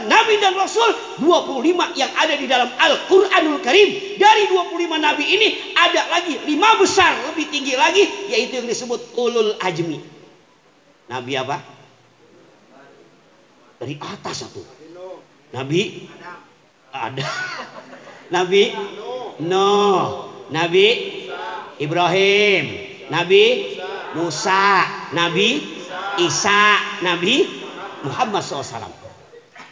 Nabi dan Rasul 25 yang ada di dalam Al-Quranul Karim. Dari 25 Nabi ini ada lagi 5 besar lebih tinggi lagi, yaitu yang disebut ulul azmi. Nabi apa? Dari atas satu. Nabi ada. Nabi Nuh, Nabi Ibrahim, Nabi Musa, Nabi Isa, Nabi Muhammad SAW.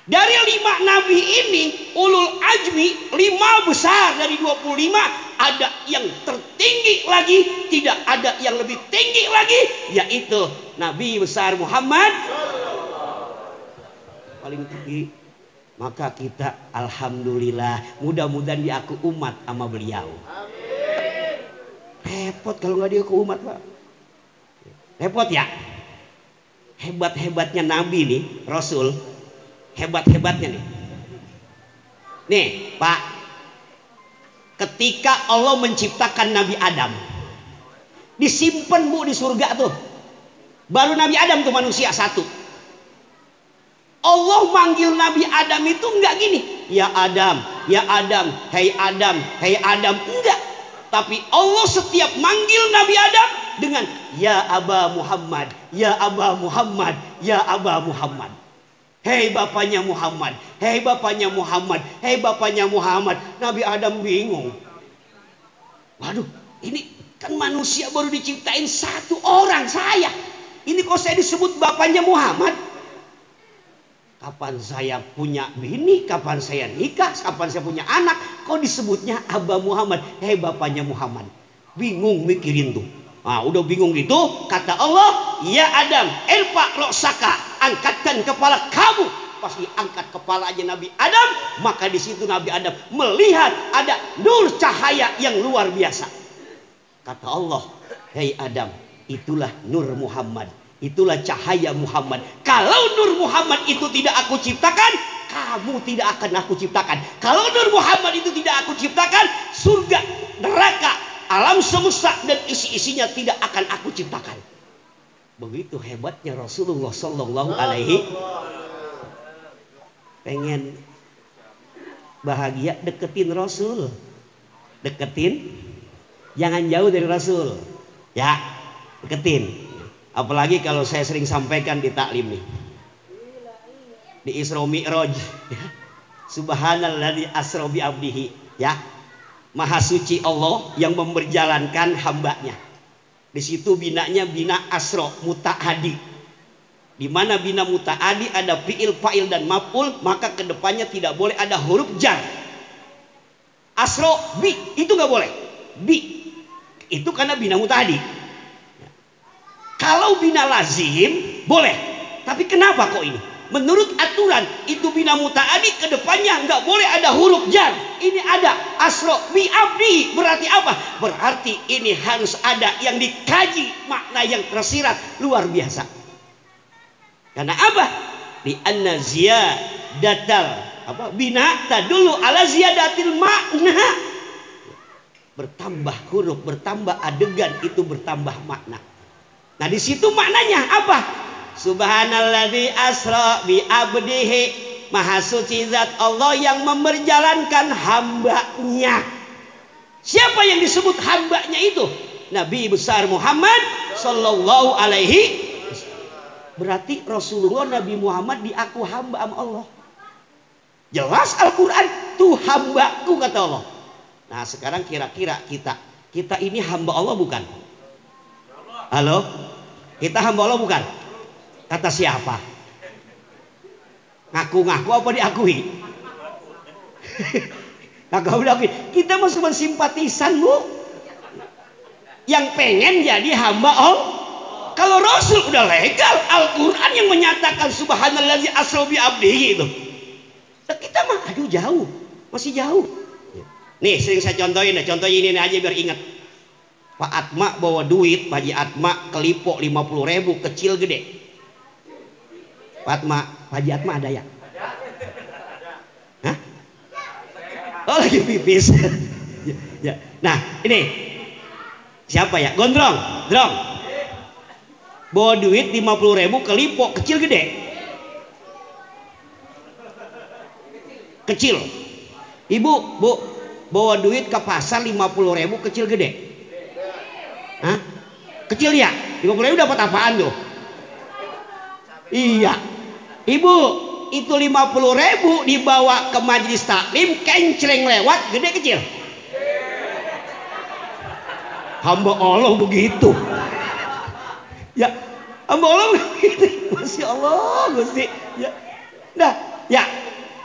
Dari 5 nabi ini, ulul azmi 5 besar dari 25, ada yang tertinggi lagi, tidak ada yang lebih tinggi lagi, yaitu Nabi besar Muhammad paling tinggi. Maka kita alhamdulillah, mudah-mudahan diaku umat sama beliau. Repot kalau nggak diaku umat, Pak. Repot ya. Hebat-hebatnya Nabi nih, Rasul. Hebat-hebatnya nih. Nih, Pak. Ketika Allah menciptakan Nabi Adam, disimpan Bu di surga tuh. Baru Nabi Adam tuh manusia satu. Allah manggil Nabi Adam itu enggak gini, ya Adam, ya Adam, hei Adam, hei Adam, enggak. Tapi Allah setiap manggil Nabi Adam dengan ya Aba Muhammad, ya Aba Muhammad, ya Aba Muhammad. Hei bapaknya Muhammad, hei bapaknya Muhammad, hei bapaknya Muhammad. Nabi Adam bingung. Waduh, ini kan manusia baru diciptain satu orang, saya. Ini kok saya disebut bapaknya Muhammad? Kapan saya punya bini, kapan saya nikah, kapan saya punya anak, kok disebutnya Aba Muhammad, hei bapaknya Muhammad. Bingung mikirin tuh. Nah, udah bingung gitu, kata Allah, ya Adam, irfa ra'saka, angkatkan kepala kamu. Pas diangkat kepala aja Nabi Adam, maka di situ Nabi Adam melihat ada nur cahaya yang luar biasa. Kata Allah, hei Adam, itulah nur Muhammad, itulah cahaya Muhammad. Kalau nur Muhammad itu tidak aku ciptakan, kamu tidak akan aku ciptakan. Kalau nur Muhammad itu tidak aku ciptakan, surga, neraka, alam semesta dan isi-isinya tidak akan aku ciptakan. Begitu hebatnya Rasulullah Sallallahu Alaihi. Pengen bahagia, deketin Rasul, deketin, jangan jauh dari Rasul, ya, deketin. Apalagi kalau saya sering sampaikan di taklim nih, di Isra Mi'raj, Subhanalladzi asra bi abdihi, ya. Maha suci Allah yang memperjalankan hambanya. Di situ binanya bina asro muta'adi. Di mana bina muta'adi ada fi'il, fa'il dan maf'ul, maka kedepannya tidak boleh ada huruf jar. Asro bi itu nggak boleh. Bi itu karena bina muta'adi. Kalau bina lazim boleh. Tapi kenapa kok ini? Menurut aturan itu bina muta'adi kedepannya nggak boleh ada huruf jar. Ini ada asro bi abdi, berarti apa? Berarti ini harus ada yang dikaji, makna yang tersirat luar biasa. Karena apa? Di anna ziyadatal apa? Bina tadulu ala ziyadatil makna. Bertambah huruf, bertambah adegan itu bertambah makna. Nah di situ maknanya apa? Subhanalladzi asra bi abdihi, maha suci zat Allah yang memperjalankan hambanya. Siapa yang disebut hambanya itu? Nabi besar Muhammad Sallallahu Alaihi. Berarti Rasulullah Nabi Muhammad diaku hamba sama Allah. Jelas Al-Quran, tuh hambaku kata Allah. Nah sekarang kira-kira kita ini hamba Allah bukan? Halo? Kita hamba Allah bukan? Kata siapa? Ngaku-ngaku apa diakui? Ngaku diakui. Kita mah cuma simpatisan Bu, yang pengen jadi hamba Allah. Kalau Rasul udah legal, Al-Quran yang menyatakan Subhanalladzi asra bi abdihi itu. Kita mah aduh jauh, masih jauh. Nih sering saya contohin, ini aja biar ingat. Pak Atma bawa duit, Pak Haji Atma kelipok 50.000, kecil gede. Pak Atma, Pak Haji Atma ada ya? Hah? Oh lagi pipis. Ya. Nah ini siapa ya? Gondrong, bawa duit 50.000, kelipok kecil gede. Kecil. Ibu, Bu, bawa duit ke pasar 50.000 kecil gede? Hah? Kecil ya? 50.000 dapat apaan tuh? Iya. Ibu, itu 50.000 dibawa ke majelis taklim, kencreng lewat, gede kecil? Hamba Allah begitu. Ya, hamba Allah begitu. Masya Allah, Gusti. Ya. Nah, ya.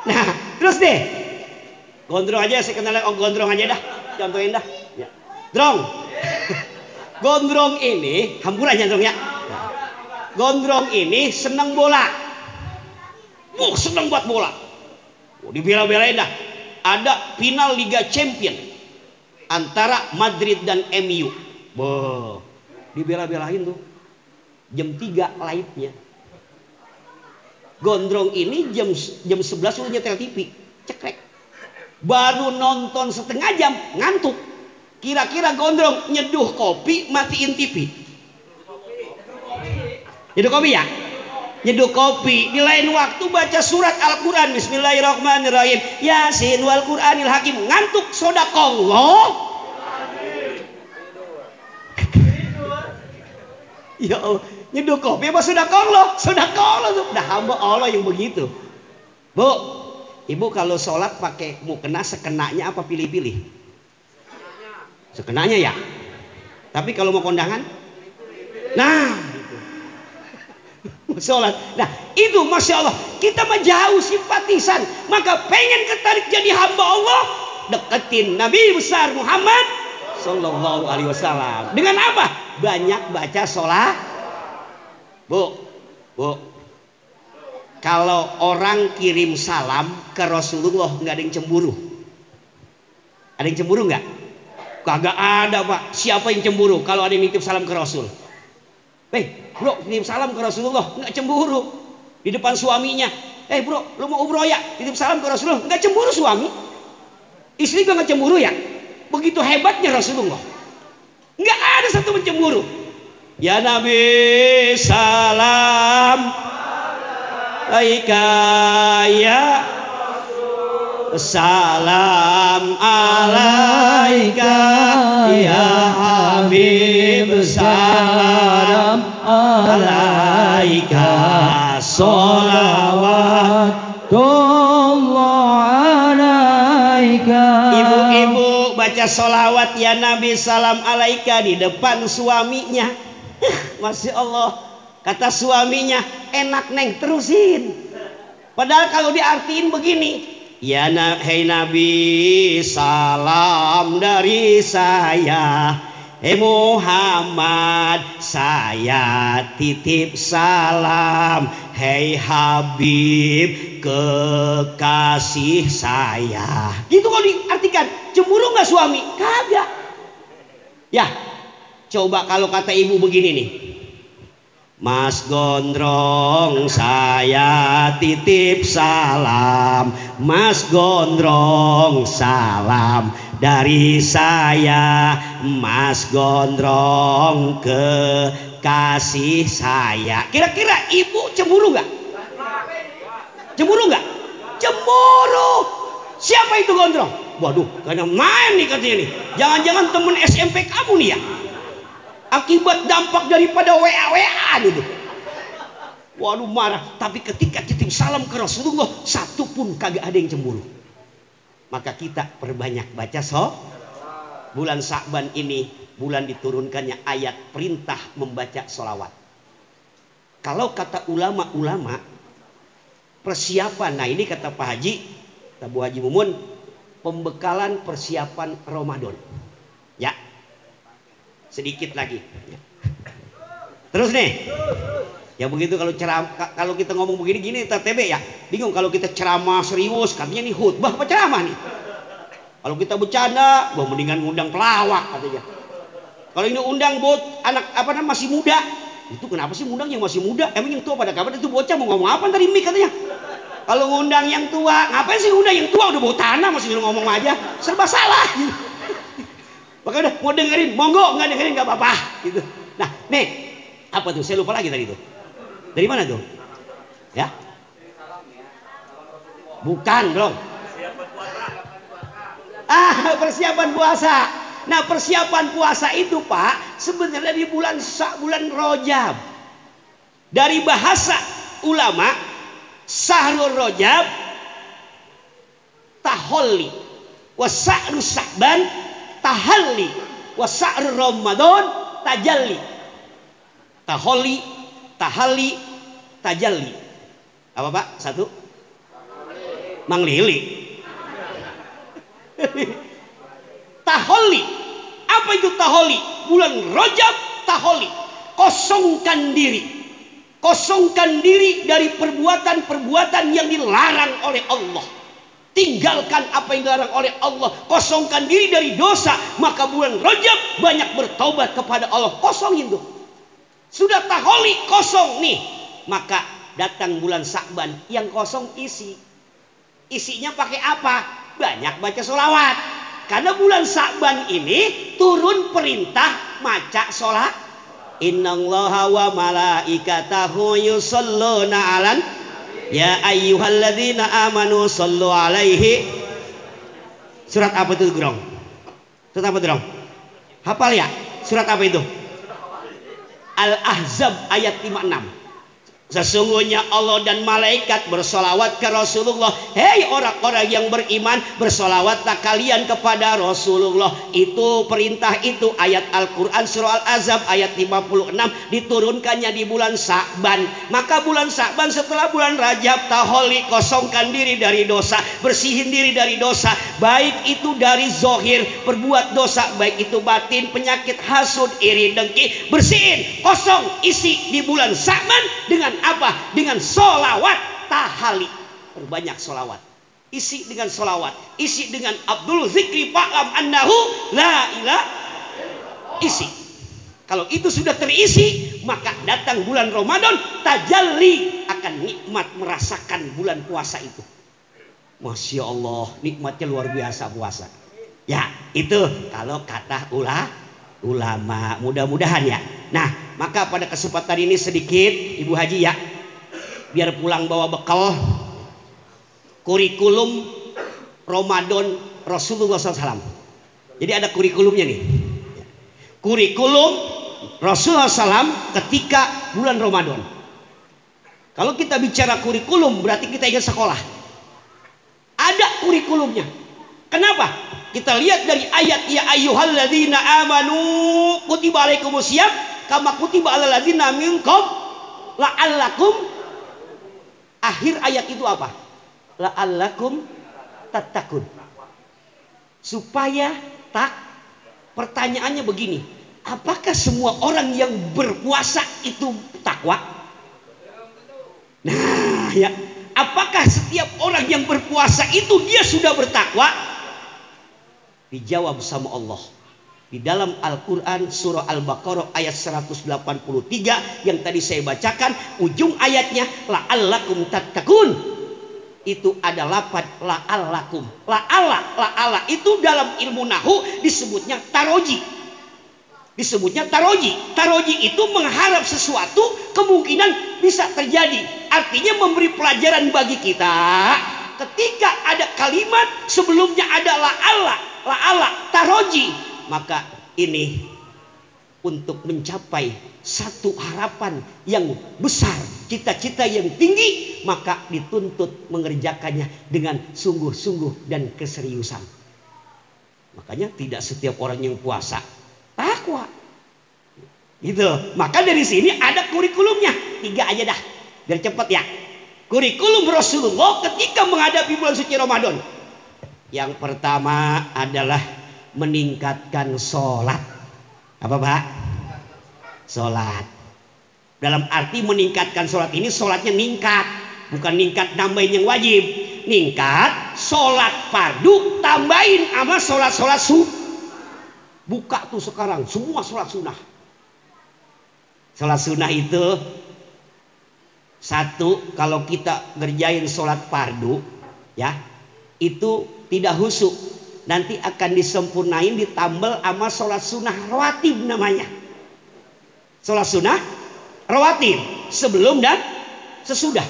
Nah, terus deh. Gondrong aja, saya kenal gondrong aja dah. Contohin dah. Ya. Drong. Gondrong ini, hamburan ya Drong ya. Gondrong ini senang bola. Senang buat bola. Dibela-belain dah. Ada final Liga Champion antara Madrid dan MU. Dibela-belain tuh. Jam 3 live-nya. Gondrong ini jam 11 udah nyetel TV. Cekrek. Baru nonton setengah jam, ngantuk. Kira-kira Gondrong nyeduh kopi, matiin TV. Nyeduh kopi ya? Nyeduh kopi. Di lain waktu baca surat Al-Quran. Bismillahirrahmanirrahim. Yasin wal Quranil Hakim. Ngantuk, sodakallah. Ya Allah. Nyeduh kopi apa sodakallah? Sodakallah tuh. Dah hamba Allah yang begitu. Bu, ibu kalau sholat pakai mukena sekenanya apa pilih-pilih? Sekenanya ya. Tapi kalau mau kondangan, nah, sholat. Nah, itu masya Allah. Kita mah jauh simpatisan. Maka pengen ketarik jadi hamba Allah, deketin Nabi besar Muhammad Sallallahu Alaihi Wasallam. Dengan apa? Banyak baca sholat. Bu, kalau orang kirim salam ke Rasulullah nggak ada yang cemburu. Ada yang cemburu nggak? Kagak ada Pak. Siapa yang cemburu kalau ada yang nitip salam ke Rasul? Bro, nitip salam ke Rasulullah, nggak cemburu. Di depan suaminya, bro, lu mau umroh ya? Nitip salam ke Rasulullah, nggak cemburu suami. Istri juga nggak cemburu ya? Begitu hebatnya Rasulullah. Nggak ada satu pun cemburu. Ya Nabi salam alaika ya salam alaika ya Habib salam alaika sholawatullah alaika. Ibu-ibu baca sholawat ya Nabi salam alaika di depan suaminya. Masya Allah. Kata suaminya, enak neng, terusin. Padahal kalau diartiin begini, ya hei Nabi salam dari saya, Muhammad saya titip salam, hei Habib kekasih saya. Gitu kalau diartikan. Cemburu nggak suami? Kagak. Ya, coba kalau kata ibu begini nih, Mas Gondrong saya titip salam, Mas Gondrong salam dari saya, Mas Gondrong kekasih saya. Kira-kira ibu cemburu nggak? Cemburu nggak? Cemburu. Siapa itu Gondrong? Waduh, karena main nih katanya nih. Jangan-jangan temen SMP kamu nih ya? Akibat dampak daripada WA gitu. Waduh marah. Tapi ketika titip salam ke Rasulullah, satu pun kagak ada yang cemburu. Maka kita perbanyak baca bulan Sya'ban ini bulan diturunkannya ayat perintah membaca sholawat. Kalau kata ulama-ulama persiapan, nah ini kata Pak Haji, kata Bu Haji Mumun, pembekalan persiapan Ramadan. Ya. Sedikit lagi. Terus nih. Ya begitu kalau kita ngomong begini gini TTB ya. Bingung kalau kita ceramah serius katanya nih khutbah apa ceramah nih. Kalau kita bercanda, mendingan ngundang pelawak katanya. Kalau ini undang anak masih muda. Itu kenapa sih ngundang yang masih muda? Emang yang tua pada kapan itu bocah mau ngomong apa dari mik katanya. Kalau ngundang yang tua, ngapain sih ngundang yang tua udah bau tanah masih ngomong aja. Serba salah. Maka udah mau dengerin, monggo, nggak dengerin nggak apa-apa gitu. Nah, nih apa tuh? Saya lupa lagi tadi tuh. Dari mana tuh? Ya? Bukan, Bro. Persiapan puasa. Nah, persiapan puasa itu Pak, sebenarnya di bulan Rajab. Dari bahasa ulama, Syahrul Rajab taholli, wa sa'ru Sya'ban tahalli, wa sa'ru Ramadan tajalli. Taholli, tahalli, tajalli. Apa Pak? Satu? Mang Lili. Taholli. Apa itu taholli? Bulan Rajab taholli. Kosongkan diri. Kosongkan diri dari perbuatan-perbuatan yang dilarang oleh Allah. Tinggalkan apa yang dilarang oleh Allah. Kosongkan diri dari dosa. Maka bulan Rajab banyak bertobat kepada Allah. Kosongin tuh. Sudah taholli kosong nih. Maka datang bulan Sya'ban. Yang kosong isi. Isinya pakai apa? Banyak baca sholawat. Karena bulan Sya'ban ini turun perintah maca sholat. Innallaha wa malaikatahu yusholluna 'alan ya ayyuhalladzina amanu shollu 'alaihi. Surat apa itu, Grong? Surat apa, Grong? Hafal ya? Surat apa itu? Al-Ahzab ayat 56. Sesungguhnya Allah dan malaikat bersolawat ke Rasulullah. Hei orang-orang yang beriman, bersolawatlah kalian kepada Rasulullah. Itu perintah itu. Ayat Al-Quran surah Al-Ahzab ayat 56 diturunkannya di bulan Sya'ban. Maka bulan Sya'ban setelah bulan Rajab taholli, kosongkan diri dari dosa, bersihin diri dari dosa, baik itu dari zohir, berbuat dosa, baik itu batin, penyakit hasud, iri, dengki, bersihin, kosong, isi di bulan Sya'ban dengan apa? Dengan solawat tahali. Perbanyak solawat. Isi dengan solawat. Isi dengan Abdul Zikri fa'lam annahu la ilaha. Isi. Kalau itu sudah terisi, maka datang bulan Ramadan, tajalli, akan nikmat merasakan bulan puasa itu. Masya Allah, nikmatnya luar biasa puasa. Ya, itu kalau kata ulama, mudah-mudahan ya. Nah, maka pada kesempatan ini sedikit Ibu Haji ya, biar pulang bawa bekal kurikulum Ramadan Rasulullah SAW. Jadi ada kurikulumnya nih. Kurikulum Rasulullah SAW ketika bulan Ramadan. Kalau kita bicara kurikulum berarti kita ingat sekolah. Ada kurikulumnya. Kenapa? Kita lihat dari ayat ya ayyuhalladzina amanu kutiba alaikumusiyam kama kutiba alal ladzina min la'allakum. Akhir ayat itu apa? La'allakum tattaqun. Supaya pertanyaannya begini, apakah semua orang yang berpuasa itu takwa? Nah, ya, apakah setiap orang yang berpuasa itu dia sudah bertakwa? Dijawab sama Allah. Di dalam Al-Quran surah Al-Baqarah ayat 183 yang tadi saya bacakan, ujung ayatnya la'allakum tattaqun. Itu ada lafaz la'allakum. La'alla itu dalam ilmu nahu disebutnya taroji. Disebutnya taroji. Taroji itu mengharap sesuatu kemungkinan bisa terjadi. Artinya memberi pelajaran bagi kita. Ketika ada kalimat sebelumnya ada la'alla, taroji. Maka ini untuk mencapai satu harapan yang besar, cita-cita yang tinggi, maka dituntut mengerjakannya dengan sungguh-sungguh dan keseriusan. Makanya tidak setiap orang yang puasa takwa. Gitu. Maka dari sini ada kurikulumnya. 3 aja dah, biar cepat ya. Kurikulum Rasulullah ketika menghadapi bulan suci Ramadan. Yang pertama adalah meningkatkan sholat. Apa Pak? Sholat. Dalam arti meningkatkan sholat ini, sholatnya ningkat, bukan ningkat nambahin yang wajib. Ningkat sholat fardu tambahin sama sholat sunnah. Buka tuh sekarang semua sholat sunnah. Sholat sunnah itu satu, kalau kita ngerjain sholat fardu ya, itu tidak khusyuk. Nanti akan disempurnain, ditambal sama sholat sunnah rawatib namanya. Sholat sunnah rawatib sebelum dan sesudah.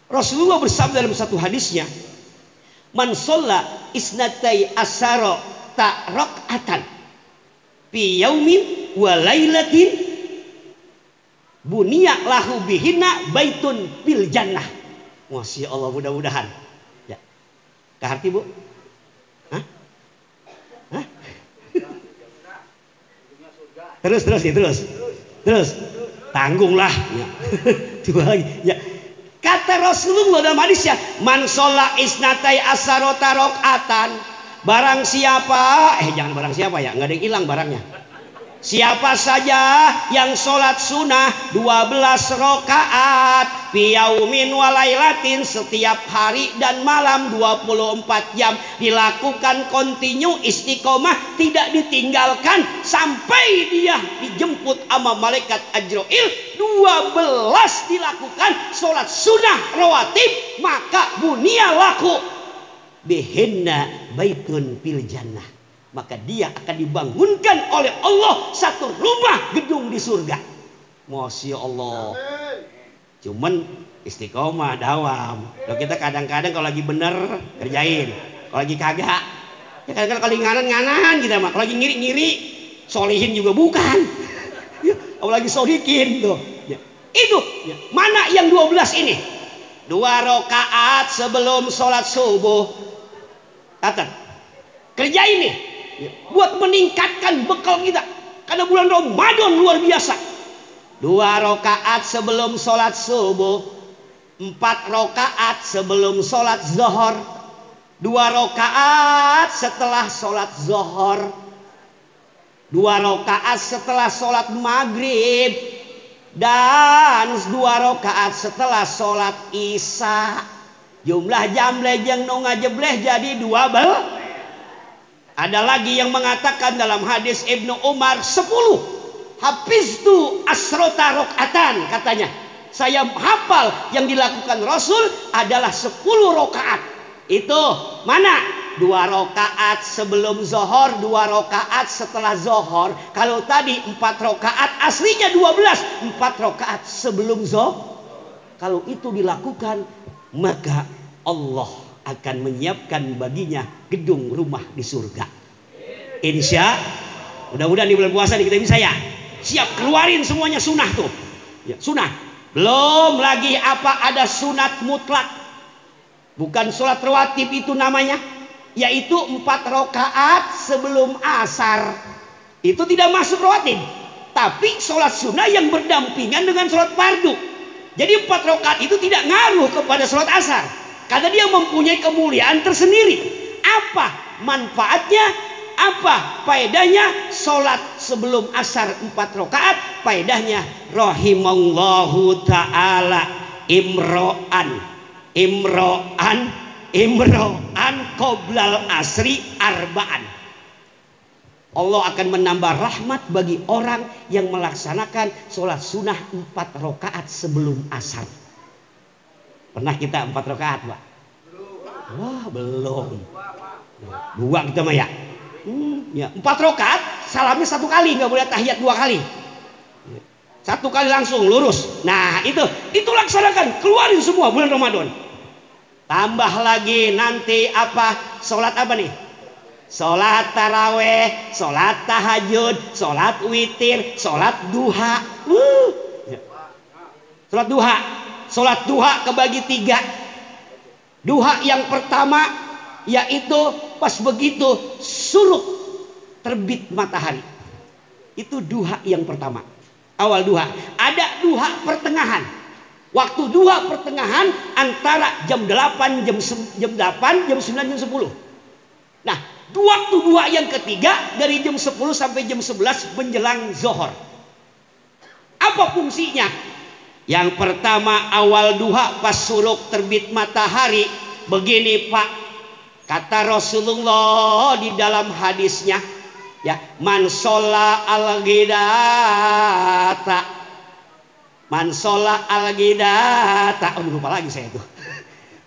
Rasulullah bersabda dalam satu hadisnya, Man sholla isnatai asyara ta rakaatan fi yaumin wa lailatin bunya lahu bihinna baitun fil jannah. Masya Allah, mudah-mudahan. Ya. Kaharti Bu? Hah? Hah? Terus. Tanggunglah. Ya. Coba lagi. Ya. Kata Rasulullah dalam hadisnya, man sholla isnatai asarota rakaatan, barang siapa, jangan barang siapa ya, nggak ada yang hilang barangnya. Siapa saja yang sholat sunnah 12 rakaat fi yaumin wa lailatin, setiap hari dan malam 24 jam dilakukan kontinu istiqomah, tidak ditinggalkan sampai dia dijemput sama malaikat Ajrail, 12 dilakukan sholat sunnah rawatib, maka bunia laku bihinna baitun fil jannah, maka dia akan dibangunkan oleh Allah satu rumah gedung di surga. Masya Allah. Cuman istiqomah dawam. Loh, kita kadang-kadang kalau lagi bener kerjain, kalau lagi kagak ya kadang-kadang kalau nganan kita mah, kalau lagi ngiri solihin juga bukan. Kalau lagi sodikin tuh ya. Itu ya. Mana yang 12 ini? 2 rakaat sebelum sholat subuh. Kata kerja ini ya, buat meningkatkan bekal kita karena bulan Ramadan luar biasa. 2 rakaat sebelum sholat subuh, 4 rakaat sebelum sholat zuhur, 2 rakaat setelah sholat zuhur, 2 rakaat setelah sholat maghrib, dan 2 rakaat setelah sholat isya. Jumlah jam lejeng nu ngajebleh jadi 12. Ada lagi yang mengatakan dalam hadis Ibnu Umar 10. Hafiztu asrota rakaatan, katanya. Saya hafal yang dilakukan Rasul adalah 10 rakaat. Itu mana? 2 rakaat sebelum zuhur, 2 rakaat setelah zuhur. Kalau tadi 4 rakaat aslinya 12, 4 rakaat sebelum zuhur. Kalau itu dilakukan, maka Allah akan menyiapkan baginya gedung rumah di surga. Insya mudah-mudahan di bulan puasa nih kita bisa ya. Siap keluarin semuanya sunnah tuh ya, sunnah. Belum lagi apa, ada sunat mutlak, bukan sholat rawatib itu namanya, yaitu 4 rakaat sebelum asar. Itu tidak masuk rawatib, tapi sholat sunnah yang berdampingan dengan sholat fardu. Jadi 4 rakaat itu tidak ngaruh kepada sholat asar, karena dia mempunyai kemuliaan tersendiri. Apa manfaatnya? Apa faedahnya? Sholat sebelum asar 4 rakaat, faedahnya rahimallahu ta'ala imro'an qoblal asri arba'an. Allah akan menambah rahmat bagi orang yang melaksanakan sholat sunnah 4 rakaat sebelum asar. Pernah kita 4 rakaat, Pak? Wah, belum. 2 kita mah ya. Ya, 4 rakaat salamnya 1 kali, nggak boleh tahiyat 2 kali. 1 kali langsung lurus. Nah, itu laksanakan, keluarin semua bulan Ramadan. Tambah lagi nanti apa? Sholat apa nih? Sholat taraweh, sholat tahajud, sholat witir, sholat duha. Sholat duha kebagi 3. Duha yang pertama yaitu pas begitu surut terbit matahari. Itu duha yang pertama. Awal duha. Ada duha pertengahan. Waktu duha pertengahan antara jam 8, jam 9, jam 10. Nah, waktu duha yang ketiga dari jam 10 sampai jam 11 menjelang zuhur. Apa fungsinya? Yang pertama awal duha pas surut terbit matahari. Begini Pak, kata Rasulullah di dalam hadisnya, ya, man sholla al-ghidata, man sholla al-ghidata, lupa lagi saya itu.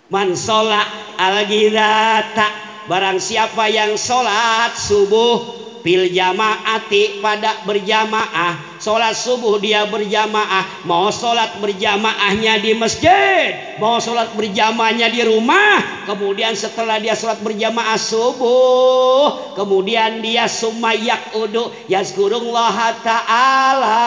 Man sholla al-ghidata, barang siapa yang sholat subuh fil jamaati pada berjamaah. Sholat subuh dia berjamaah. Mau sholat berjamaahnya di masjid, mau sholat berjamaahnya di rumah. Kemudian setelah dia sholat berjamaah subuh, kemudian dia sumayak udu yazkurullaha ta'ala.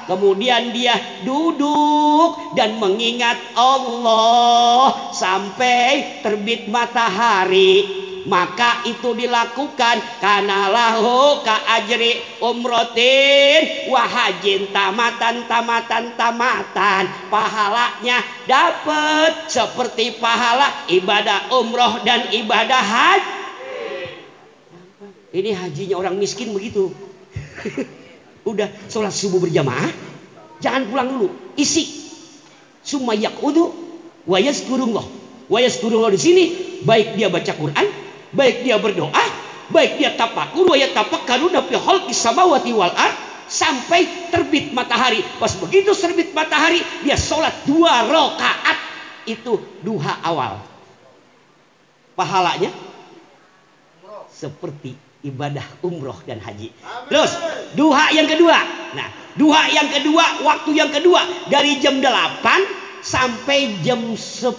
Kemudian dia duduk dan mengingat Allah sampai terbit matahari. Maka itu dilakukan karena lahu ka ajri umrotin wahajin tamatan. Pahalanya dapat seperti pahala ibadah umroh dan ibadah haji. Ini hajinya orang miskin begitu. Udah sholat subuh berjamaah, jangan pulang dulu, isi sumayak udu wayaskurullah. Wayaskurullah di sini baik dia baca Quran, baik dia berdoa, baik dia tafakur, wa yatafakkaruna fi khalqis samawati wal ard sampai terbit matahari. Pas begitu terbit matahari, dia sholat 2 rakaat itu duha awal. Pahalanya seperti ibadah umroh dan haji. Terus duha yang kedua. Nah, duha yang kedua, waktu yang kedua dari jam 8 sampai jam 10